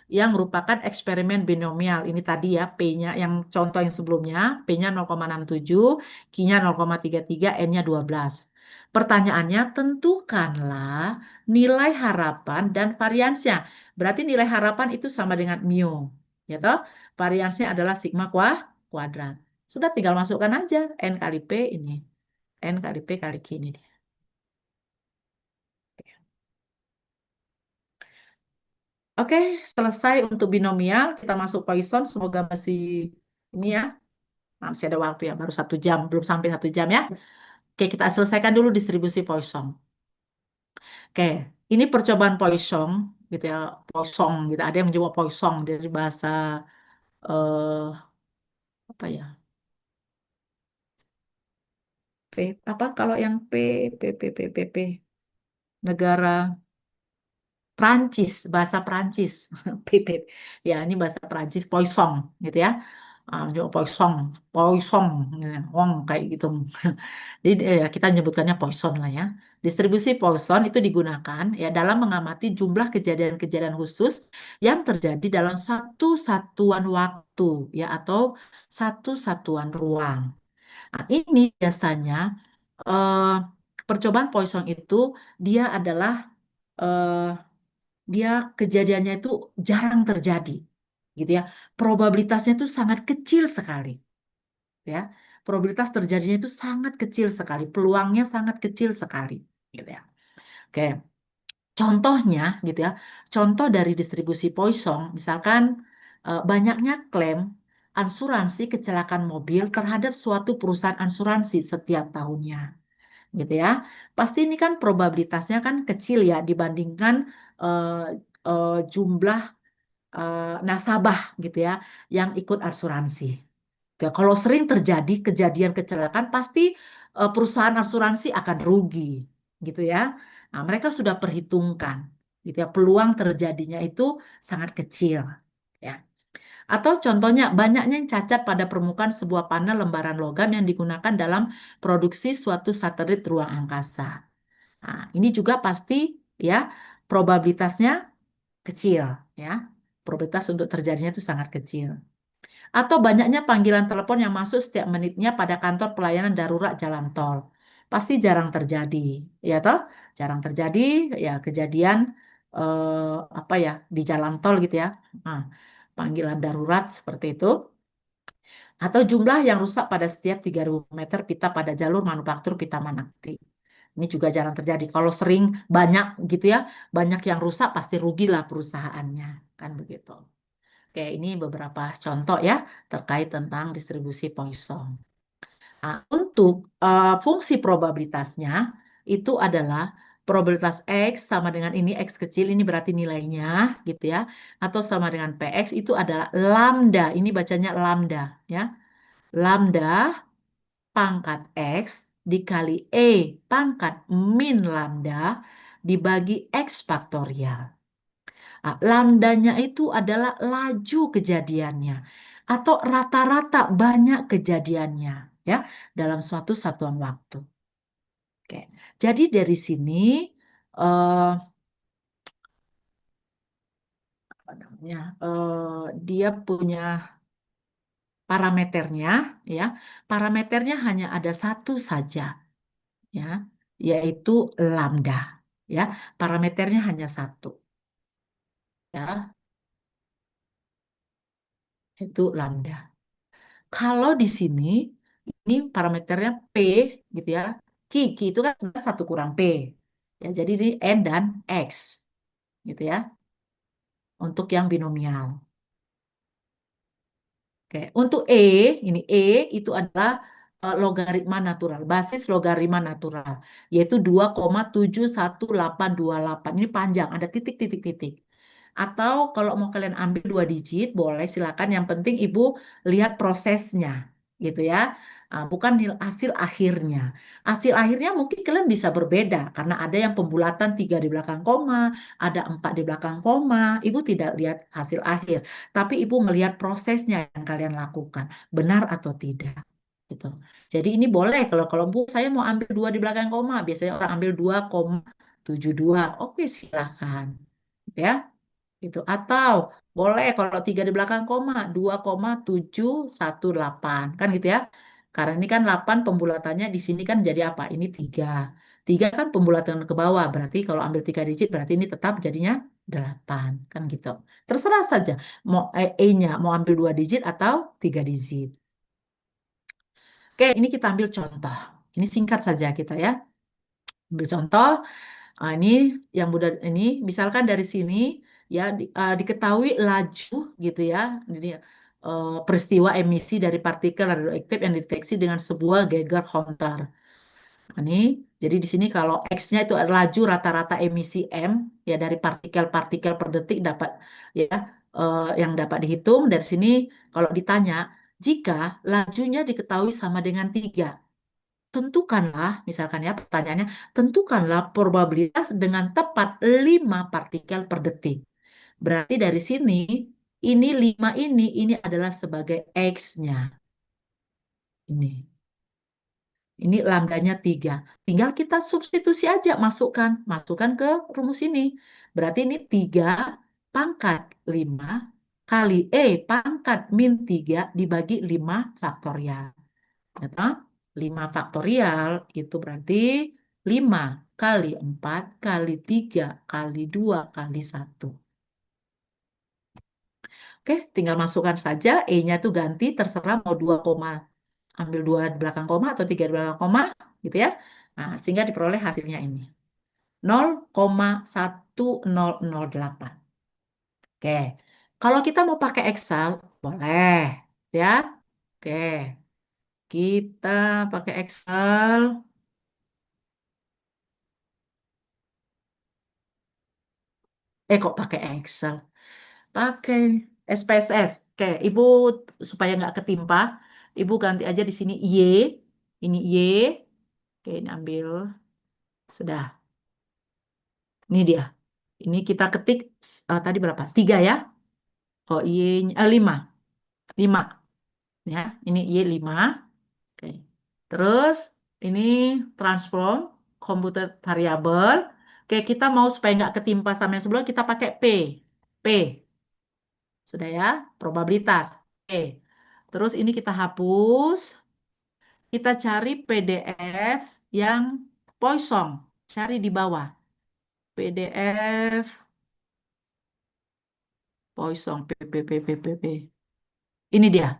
yang merupakan eksperimen binomial. Ini tadi ya, P-nya yang contoh yang sebelumnya, P-nya 0,67, Q-nya 0,33, N-nya 12. Pertanyaannya, tentukanlah nilai harapan dan variansnya. Berarti nilai harapan itu sama dengan mu. Ya toh? Variansnya adalah sigma kuadrat. Sudah tinggal masukkan aja N kali P ini. N kali P kali Q ini. Oke, selesai untuk binomial. Kita masuk Poisson. Semoga masih ini ya. Nah, masih ada waktu ya. Baru 1 jam. Belum sampai 1 jam ya. Oke, kita selesaikan dulu distribusi Poisson. Oke, ini percobaan Poisson. Gitu ya. Poisson gitu. Ada yang menjawab Poisson dari bahasa eh, apa ya? P, apa kalau yang P, negara Prancis, bahasa Prancis. PP. Ya, ini bahasa Prancis, Poisson gitu ya. Juga Poisson, Poisson, ya, Wong kayak gitu. Jadi ya, kita nyebutkannya Poisson lah ya. Distribusi Poisson itu digunakan ya dalam mengamati jumlah kejadian-kejadian khusus yang terjadi dalam satu satuan waktu ya atau satu satuan ruang. Nah, ini biasanya eh, percobaan Poisson itu dia adalah eh, dia kejadiannya itu jarang terjadi gitu ya. Probabilitasnya itu sangat kecil sekali ya. Probabilitas terjadinya itu sangat kecil sekali, peluangnya sangat kecil sekali gitu ya. Oke. Contohnya gitu ya. Contoh dari distribusi Poisson misalkan banyaknya klaim asuransi kecelakaan mobil terhadap suatu perusahaan asuransi setiap tahunnya gitu ya. Pasti ini kan probabilitasnya kan kecil ya dibandingkan eh, jumlah nasabah gitu ya yang ikut asuransi. Ya, kalau sering terjadi kejadian kecelakaan pasti perusahaan asuransi akan rugi gitu ya. Nah, mereka sudah perhitungkan gitu ya peluang terjadinya itu sangat kecil ya. Atau contohnya banyaknya yang cacat pada permukaan sebuah panel lembaran logam yang digunakan dalam produksi suatu satelit ruang angkasa. Nah, ini juga pasti ya probabilitasnya kecil ya. Probabilitas untuk terjadinya itu sangat kecil. Atau banyaknya panggilan telepon yang masuk setiap menitnya pada kantor pelayanan darurat jalan tol. Pasti jarang terjadi, ya toh? Jarang terjadi ya kejadian apa ya di jalan tol gitu ya. Nah, panggilan darurat seperti itu. Atau jumlah yang rusak pada setiap 3.000 meter pita pada jalur manufaktur pita manakti. Ini juga jarang terjadi. Kalau sering banyak gitu ya, banyak yang rusak pasti rugilah perusahaannya, kan begitu. Oke, ini beberapa contoh ya terkait tentang distribusi Poisson. Nah, untuk fungsi probabilitasnya itu adalah probabilitas X sama dengan ini X kecil, ini berarti nilainya gitu ya. Atau sama dengan PX itu adalah lambda, ini bacanya lambda ya. Lambda pangkat X dikali pangkat min lambda dibagi X faktorial. Nah, lambdanya itu adalah laju kejadiannya atau rata-rata banyak kejadiannya ya dalam suatu satuan waktu. Oke. Jadi dari sini eh, apa namanya? Dia punya parameternya ya. Parameternya hanya ada satu saja ya, yaitu lambda ya. Parameternya hanya satu ya, yaitu lambda. Kalau di sini ini parameternya P gitu ya. Ki itu kan sebenarnya 1 kurang P. Ya, jadi ini N dan X gitu ya. Untuk yang binomial. Oke, untuk ini itu adalah logaritma natural, basis logaritma natural, yaitu 2,71828. Ini panjang, ada titik-titik-titik. Atau kalau mau kalian ambil 2 digit, boleh silakan. Yang penting Ibu lihat prosesnya, gitu ya. Bukan hasil akhirnya. Hasil akhirnya mungkin kalian bisa berbeda, karena ada yang pembulatan 3 di belakang koma, ada 4 di belakang koma. Ibu tidak lihat hasil akhir. Tapi ibu melihat prosesnya yang kalian lakukan, benar atau tidak. Gitu. Jadi ini boleh kalau bu saya mau ambil 2 di belakang koma, biasanya orang ambil 2,72. Oke, silakan. Gitu ya. Gitu. Atau boleh kalau 3 di belakang koma 2,718 kan gitu ya. Karena ini kan 8 pembulatannya di sini kan jadi apa? Ini 3. 3 kan pembulatan ke bawah, berarti kalau ambil 3 digit berarti ini tetap jadinya 8 kan gitu. Terserah saja mau E-nya mau ambil 2 digit atau 3 digit. Oke, ini kita ambil contoh. Ini singkat saja kita ya. Ambil contoh. Ini yang mudah ini misalkan dari sini ya diketahui laju gitu ya. Jadi peristiwa emisi dari partikel radioaktif yang dideteksi dengan sebuah Geiger-Counter. Ini jadi di sini kalau X-nya itu adalah laju rata-rata emisi M ya dari partikel-partikel per detik dapat ya yang dapat dihitung. Dari sini kalau ditanya jika lajunya diketahui sama dengan 3, tentukanlah, misalkan ya pertanyaannya, tentukanlah probabilitas dengan tepat 5 partikel per detik. Berarti dari sini, ini 5 ini adalah sebagai X-nya. Ini. Ini lambdanya 3. Tinggal kita substitusi aja, masukkan. Masukkan ke rumus ini. Berarti ini 3 pangkat 5 kali pangkat min 3 dibagi 5 faktorial. Kata 5 faktorial itu berarti 5 kali 4 kali 3 kali 2 kali 1. Oke, tinggal masukkan saja. E-nya itu ganti, terserah mau 2 koma, ambil 2 di belakang koma atau 3 di belakang koma, gitu ya. Nah, sehingga diperoleh hasilnya ini. 0,1008. Oke, kalau kita mau pakai Excel, boleh. Ya, oke. Kita pakai Excel. Kok pakai Excel? Pakai SPSS. Oke, Ibu supaya nggak ketimpa, Ibu ganti aja di sini Y. Ini Y. Oke, ini ambil. Sudah. Ini dia. Ini kita ketik tadi berapa? 3 ya? Oh, Y-nya 5. 5. Ya, ini Y5. Oke. Terus ini transform komputer variabel. Oke, kita mau supaya nggak ketimpa sama yang sebelum kita pakai P. P. Sudah ya, probabilitas. Oke. Terus ini kita hapus. Kita cari PDF yang Poisson. Cari di bawah. PDF Poisson. PPPPPP. Ini dia.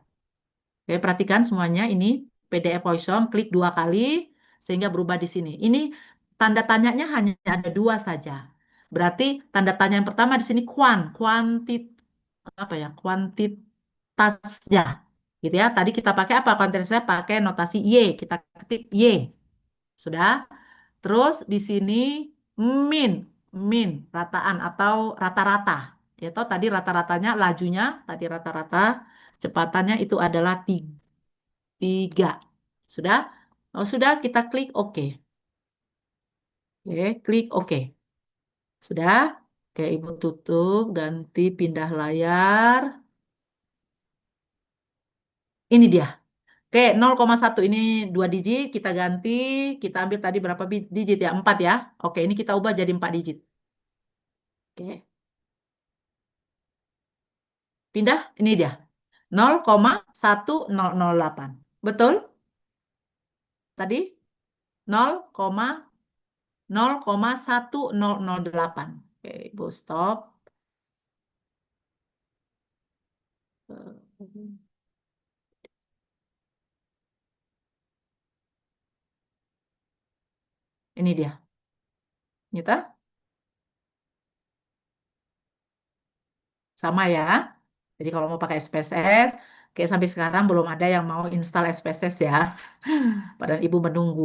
Oke, perhatikan semuanya. Ini PDF Poisson. Klik 2 kali sehingga berubah di sini. Ini tanda tanyanya hanya ada dua saja. Berarti tanda tanya yang pertama di sini kuantit apa ya? Kuantitasnya. Gitu ya. Tadi kita pakai apa? Kuantitasnya pakai notasi Y. Kita ketik Y. Sudah? Terus di sini min, min rataan atau rata-rata. Ya toh tadi rata-ratanya lajunya, tadi rata-rata kecepatannya itu adalah tiga. Sudah? Oh, sudah kita klik OK. Oke, klik OK. Sudah? Oke, Ibu tutup, ganti pindah layar. Ini dia. Oke, 0,1 ini dua digit, kita ganti, kita ambil tadi berapa digit ya? 4 ya. Oke, ini kita ubah jadi 4 digit. Oke. Pindah, ini dia. 0,1008. Betul? Tadi 0,1008. Oke, Ibu stop. Ini dia. Nyata? Sama ya. Jadi kalau mau pakai SPSS, kayak sampai sekarang belum ada yang mau install SPSS ya. Padahal Ibu menunggu.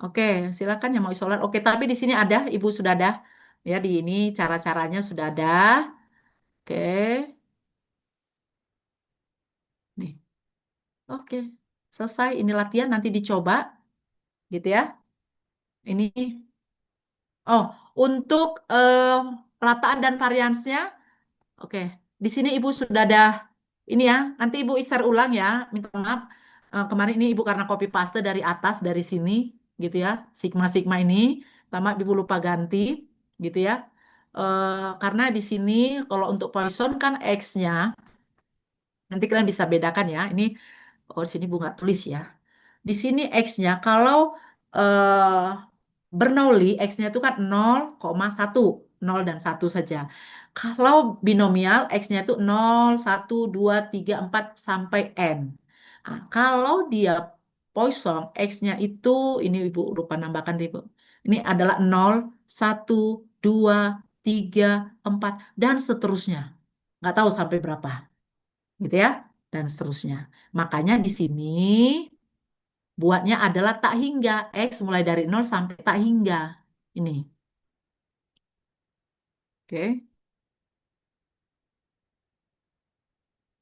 Oke, silakan yang mau isolat. Oke, tapi di sini ada, Ibu sudah ada. Ya, di ini cara-caranya sudah ada. Oke. Nih. Oke. Selesai. Ini latihan nanti dicoba gitu ya. Ini oh, untuk rataan dan variansnya. Oke, di sini Ibu sudah ada ini ya. Nanti Ibu share ulang ya. Minta maaf. Kemarin ini Ibu karena copy paste dari atas dari sini gitu ya. Sigma-sigma ini, sama Ibu lupa ganti gitu ya. Karena di sini kalau untuk Poisson kan X-nya nanti kalian bisa bedakan ya. Ini oh di sini Ibu nggak tulis ya. Di sini X-nya kalau eh, Bernoulli X-nya itu kan 0,1, 0 dan 1 saja. Kalau binomial X-nya itu 0, 1, 2, 3, 4 sampai N. Nah, kalau dia Poisson X-nya itu, ini Ibu lupa nambahkan Ibu. Ini adalah 0, 1, 2, 3, 4, dan seterusnya. Nggak tahu sampai berapa. Gitu ya. Dan seterusnya. Makanya di sini buatnya adalah tak hingga. X mulai dari 0 sampai tak hingga. Ini. Oke.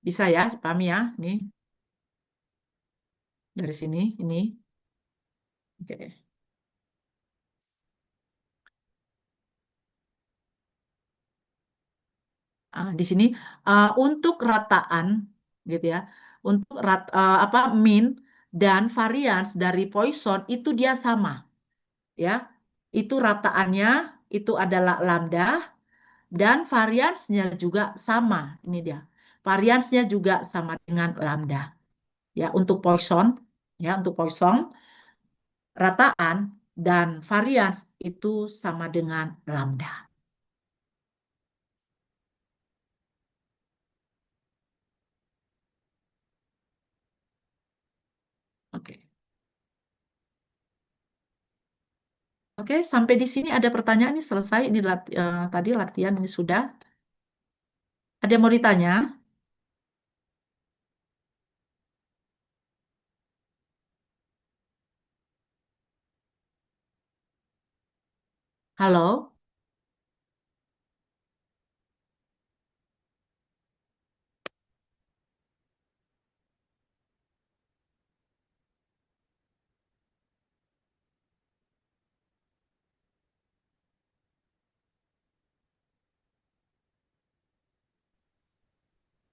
Bisa ya, pahami ya. Nih, dari sini, ini. Oke. Di sini untuk rataan, gitu ya. Untuk apa min dan varians dari Poisson itu dia sama, ya. Itu rataannya itu adalah lambda dan variansnya juga sama. Ini dia. Variansnya juga sama dengan lambda. Ya, untuk Poisson, ya, untuk Poisson rataan dan varians itu sama dengan lambda. Oke. Oke, sampai di sini ada pertanyaan ini selesai. Ini tadi latihan ini sudah. Ada yang mau ditanya? Halo?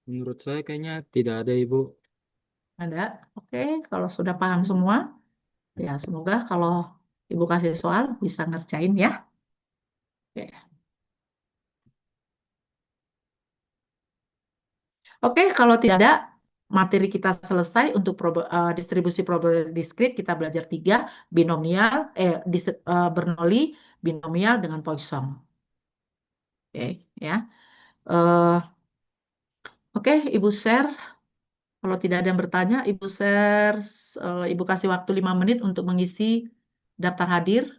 Menurut saya kayaknya tidak ada, Ibu. Ada? Oke, kalau sudah paham semua, ya semoga kalau Ibu kasih soal bisa ngerjain ya. Oke, Oke, kalau tidak ada, materi kita selesai untuk distribusi probability discrete. Kita belajar tiga, binomial, Bernoulli, binomial dengan Poisson. Oke, ya. Eh, Oke, Ibu share Kalau tidak ada yang bertanya, Ibu share, Ibu kasih waktu 5 menit untuk mengisi daftar hadir.